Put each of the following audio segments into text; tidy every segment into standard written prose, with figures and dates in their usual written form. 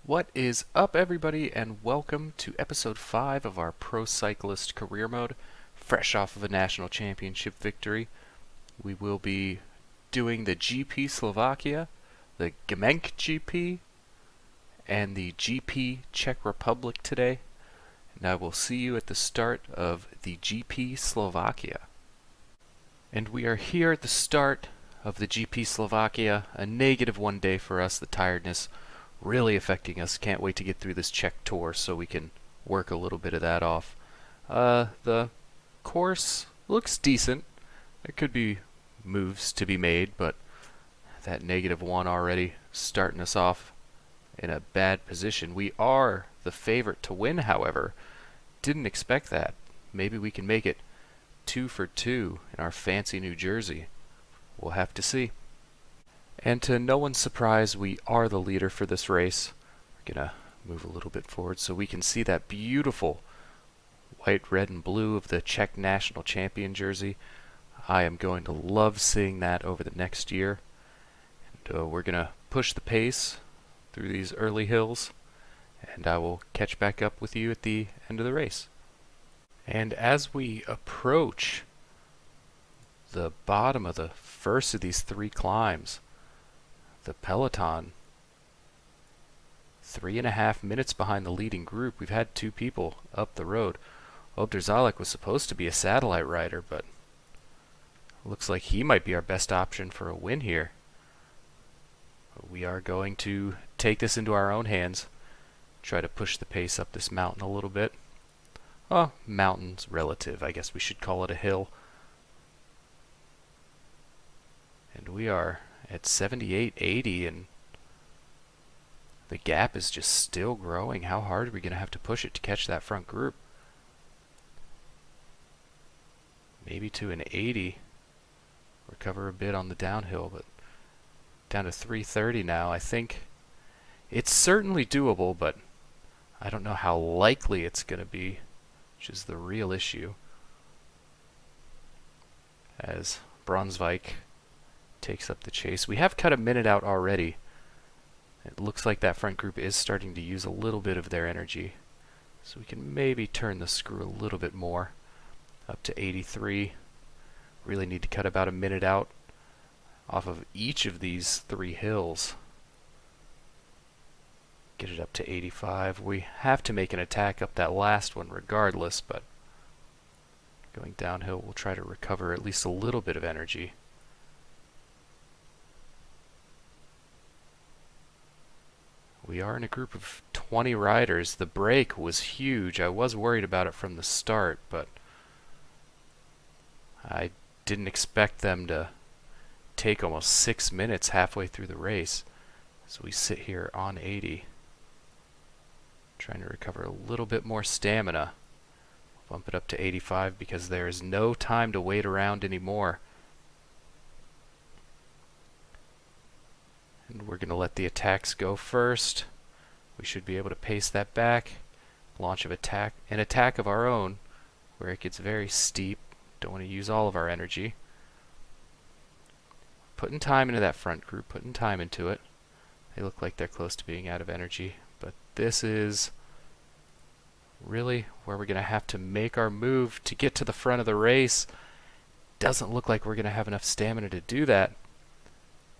What is up, everybody, and welcome to episode 5 of our Pro Cyclist career mode. Fresh off of a national championship victory, we will be doing the GP Slovakia, the Gemenk GP, and the GP Czech Republic today. And I will see you at the start of the GP Slovakia. And we are here at the start of the GP Slovakia, a -1 day for us, the tiredness really affecting us. Can't wait to get through this Czech tour so we can work a little bit of that off. The course looks decent. There could be moves to be made, but that -1 already starting us off in a bad position. We are the favorite to win, however. Didn't expect that. Maybe we can make it 2 for 2 in our fancy New Jersey. We'll have to see. And to no one's surprise, we are the leader for this race. We're going to move a little bit forward so we can see that beautiful white, red, and blue of the Czech national champion jersey. I am going to love seeing that over the next year. And we're going to push the pace through these early hills, and I will catch back up with you at the end of the race. And as we approach the bottom of the first of these 3 climbs, the peloton 3.5 minutes behind the leading group. We've had 2 people up the road. Obdrzalek was supposed to be a satellite rider, but looks like he might be our best option for a win here. We are going to take this into our own hands, try to push the pace up this mountain a little bit. Oh, mountain's relative. I guess we should call it a hill. And we are at 78.80, and the gap is just still growing. How hard are we going to have to push it to catch that front group? Maybe to an 80. Recover a bit on the downhill, but down to 3:30 now. I think it's certainly doable, but I don't know how likely it's going to be, which is the real issue. As Brunsvik takes up the chase. We have cut a minute out already. It looks like that front group is starting to use a little bit of their energy. So we can maybe turn the screw a little bit more. Up to 83. Really need to cut about a minute out off of each of these 3 hills. Get it up to 85. We have to make an attack up that last one regardless, but going downhill we'll try to recover at least a little bit of energy. We are in a group of 20 riders. The break was huge. I was worried about it from the start, but I didn't expect them to take almost 6 minutes halfway through the race. So we sit here on 80, trying to recover a little bit more stamina. Bump it up to 85 because there is no time to wait around anymore. And we're going to let the attacks go first. We should be able to pace that back. Launch an attack of our own, where it gets very steep. Don't want to use all of our energy. Putting time into that front group, putting time into it. They look like they're close to being out of energy, but this is really where we're going to have to make our move to get to the front of the race. Doesn't look like we're going to have enough stamina to do that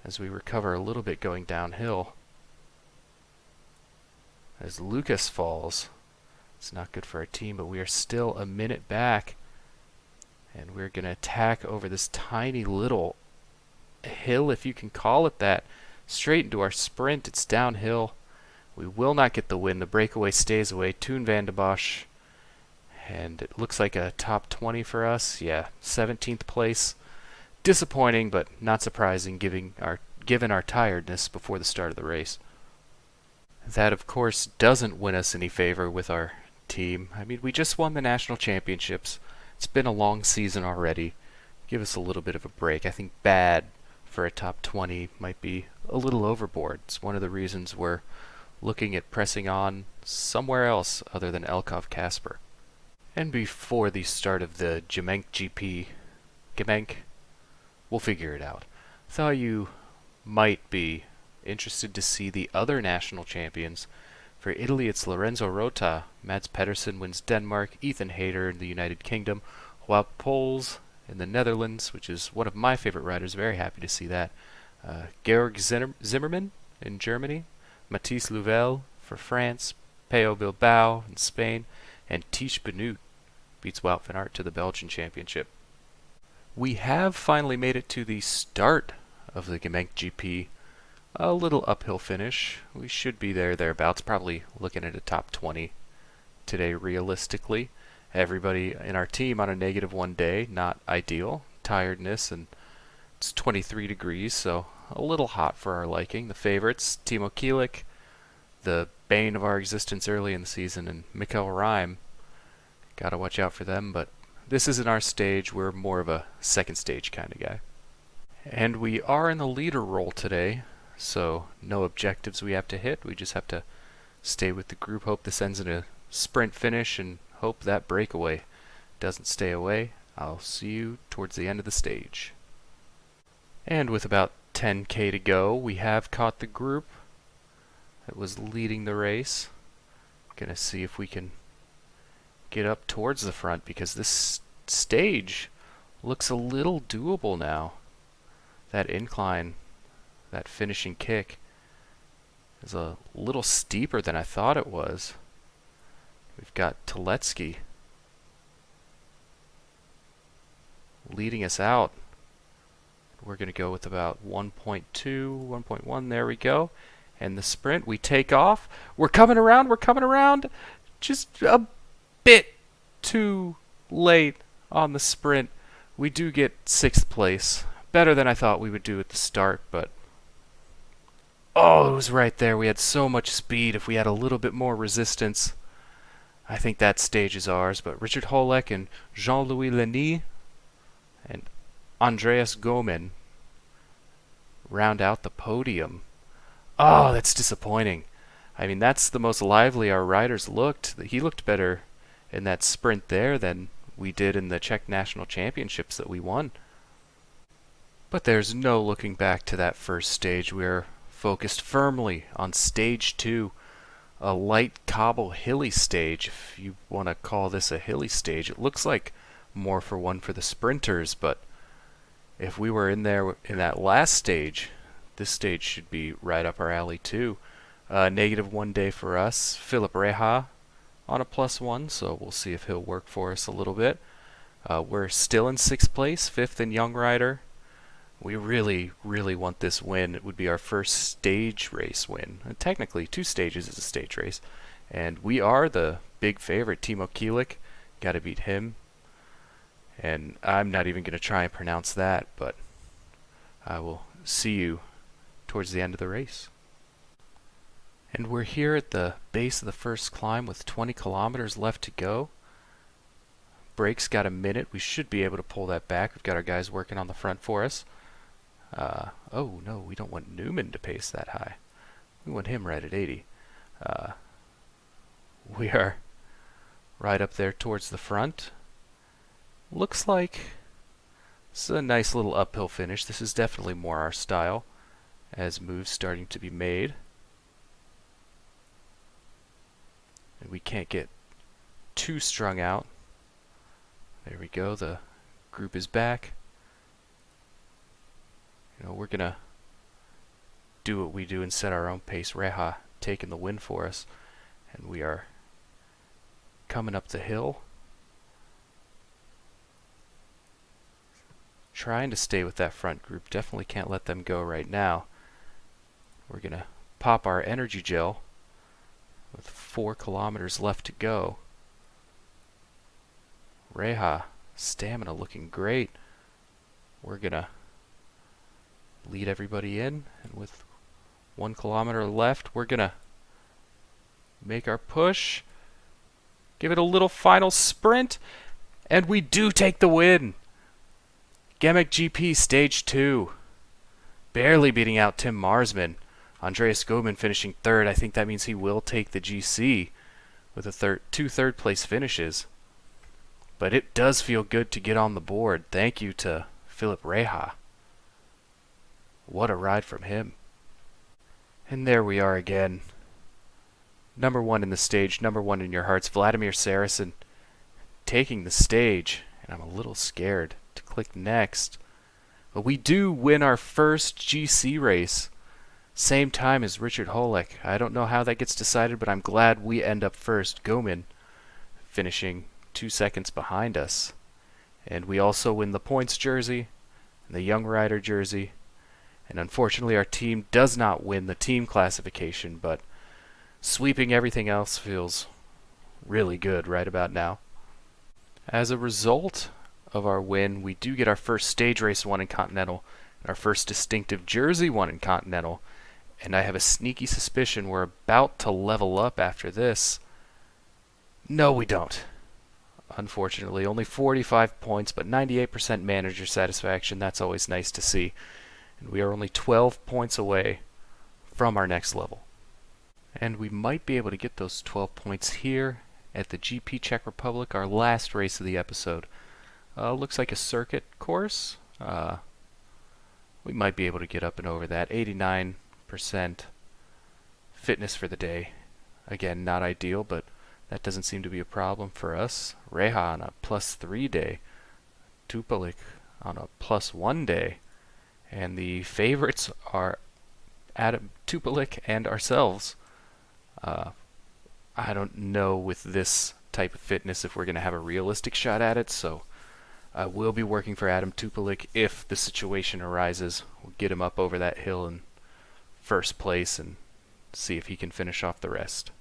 as we recover a little bit going downhill. As Lucas falls, it's not good for our team, but we are still a minute back, and we're going to attack over this tiny little hill, if you can call it that, straight into our sprint. It's downhill. We will not get the win. The breakaway stays away. Toon van de Bosch, and it looks like a top 20 for us. Yeah, 17th place. Disappointing, but not surprising given our tiredness before the start of the race. That, of course, doesn't win us any favor with our team. I mean, we just won the national championships. It's been a long season already. Give us a little bit of a break. I think bad for a top 20 might be a little overboard. It's one of the reasons we're looking at pressing on somewhere else other than Elkov Kasper. And before the start of the Gemenk GP, we'll figure it out. Thought you might be interested to see the other national champions. For Italy, it's Lorenzo Rota. Mads Pedersen wins Denmark, Ethan Hayter in the United Kingdom, while Poles in the Netherlands, which is one of my favorite riders, very happy to see that. Georg Zimmermann in Germany, Mathis Louvel for France, Peo Bilbao in Spain, and Tish Benoot beats Wout van Aert to the Belgian Championship. We have finally made it to the start of the Genk GP. A little uphill finish. We should be thereabouts, probably looking at a top 20 today realistically. Everybody in our team on a -1 day, not ideal. Tiredness, and it's 23 degrees, so a little hot for our liking. The favorites, Timo Kielik, the bane of our existence early in the season, and Mikkel Reim. Gotta watch out for them, but this isn't our stage. We're more of a second stage kind of guy. And we are in the leader role today, so no objectives we have to hit. We just have to stay with the group, hope this ends in a sprint finish, and hope that breakaway doesn't stay away. I'll see you towards the end of the stage. And with about 10k to go, we have caught the group that was leading the race. Gonna see if we can get up towards the front, because this stage looks a little doable now. That incline, that finishing kick, is a little steeper than I thought it was. We've got Tuletsky leading us out. We're going to go with about 1.2, 1.1. There we go. And the sprint, we take off. We're coming around. Just a bit too late on the sprint. We do get 6th place. Better than I thought we would do at the start, but oh, it was right there. We had so much speed. If we had a little bit more resistance, I think that stage is ours. But Richard Holek and Jean-Louis Lenny and Andreas Gomen round out the podium. Oh, that's disappointing. I mean, that's the most lively our riders looked. He looked better in that sprint there than we did in the Czech National Championships that we won. But there's no looking back to that first stage. We're focused firmly on stage 2, a light cobble hilly stage, if you want to call this a hilly stage. It looks like more for one for the sprinters, but if we were in there in that last stage, this stage should be right up our alley too. -1 day for us. Philip Reha on a +1, so we'll see if he'll work for us a little bit. We're still in 6th place, 5th in Young Rider. We really, really want this win. It would be our first stage race win. And technically, 2 stages is a stage race. And we are the big favorite. Timo Kielik, got to beat him. And I'm not even going to try and pronounce that, but I will see you towards the end of the race. And we're here at the base of the first climb with 20 kilometers left to go. Brake's got a minute. We should be able to pull that back. We've got our guys working on the front for us. Oh no, we don't want Newman to pace that high. We want him right at 80. We are right up there towards the front. Looks like it's a nice little uphill finish. This is definitely more our style, as moves starting to be made. And we can't get too strung out. There we go, the group is back. We're going to do what we do and set our own pace. Reha taking the win for us. And we are coming up the hill. Trying to stay with that front group. Definitely can't let them go right now. We're going to pop our energy gel with 4 kilometers left to go. Reha, stamina looking great. We're going to lead everybody in, and with 1 kilometer left, we're going to make our push. Give it a little final sprint, and we do take the win. Genk GP Stage 2. Barely beating out Tim Marsman. Andreas Gomen finishing 3rd. I think that means he will take the GC with two third place finishes. But it does feel good to get on the board. Thank you to Philip Reha. What a ride from him. And there we are again. Number one in the stage, number one in your hearts, Vladimir Saracen taking the stage. And I'm a little scared to click next. But we do win our first GC race. Same time as Richard Holek. I don't know how that gets decided, but I'm glad we end up first. Gomin finishing 2 seconds behind us. And we also win the points jersey and the young rider jersey. And unfortunately our team does not win the team classification, but sweeping everything else feels really good right about now. As a result of our win, we do get our first stage race won in Continental, and our first distinctive jersey won in Continental, and I have a sneaky suspicion we're about to level up after this. No, we don't. Unfortunately, only 45 points, but 98% manager satisfaction. That's always nice to see. And we are only 12 points away from our next level. And we might be able to get those 12 points here at the GP Czech Republic, our last race of the episode. Looks like a circuit course. We might be able to get up and over that. 89% fitness for the day. Again, not ideal, but that doesn't seem to be a problem for us. Reha on a +3 day. Tupalik on a +1 day. And the favorites are Adam Tupalik and ourselves. I don't know with this type of fitness if we're going to have a realistic shot at it, so I will be working for Adam Tupalik if the situation arises. We'll get him up over that hill in first place and see if he can finish off the rest.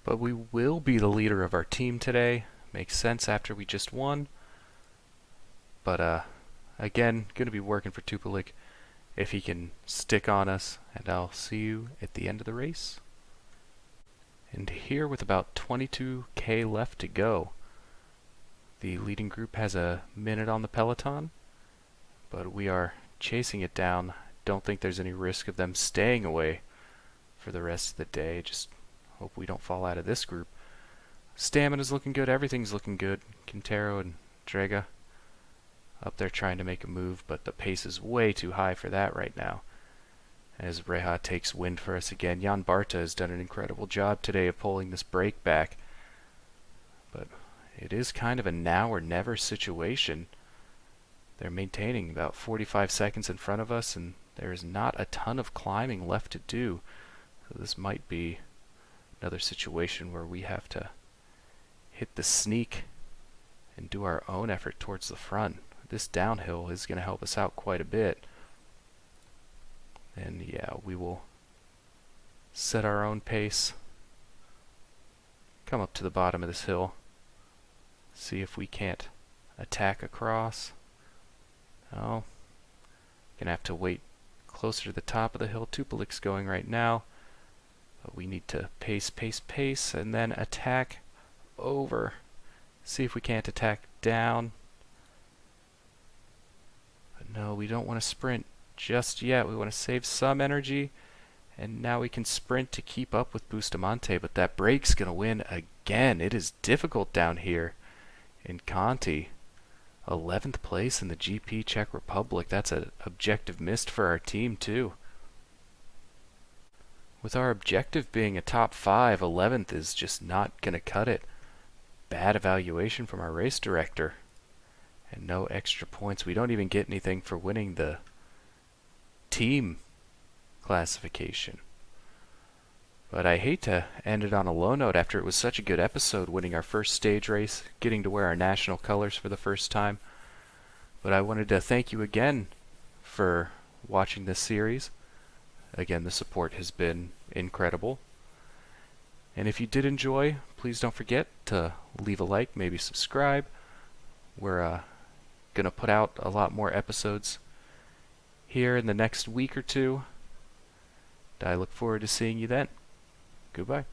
But we will be the leader of our team today. Makes sense after we just won. But again, going to be working for Tupalik if he can stick on us, and I'll see you at the end of the race. And here with about 22k left to go, the leading group has a minute on the peloton, but we are chasing it down. Don't think there's any risk of them staying away for the rest of the day. Just hope we don't fall out of this group. Stamina's looking good, everything's looking good. Quintero and Drega up there trying to make a move, but the pace is way too high for that right now. As Reha takes wind for us again. Jan Barta has done an incredible job today of pulling this break back. But it is kind of a now or never situation. They're maintaining about 45 seconds in front of us, and there is not a ton of climbing left to do. So this might be another situation where we have to hit the sneak and do our own effort towards the front. This downhill is going to help us out quite a bit. And yeah, we will set our own pace. Come up to the bottom of this hill. See if we can't attack across. Oh, gonna have to wait closer to the top of the hill. Tupalik's going right now. But we need to pace, pace, pace, and then attack over. See if we can't attack down. But no, we don't want to sprint just yet. We want to save some energy, and now we can sprint to keep up with Bustamante, but that break's going to win again. It is difficult down here in Conti. 11th place in the GP Czech Republic. That's an objective missed for our team too. With our objective being a top 5, 11th is just not going to cut it. Bad evaluation from our race director. And no extra points. We don't even get anything for winning the team classification. But I hate to end it on a low note after it was such a good episode, winning our first stage race, getting to wear our national colors for the first time. But I wanted to thank you again for watching this series. Again, the support has been incredible. And if you did enjoy, please don't forget to leave a like, maybe subscribe. We're going to put out a lot more episodes here in the next week or two. I look forward to seeing you then. Goodbye.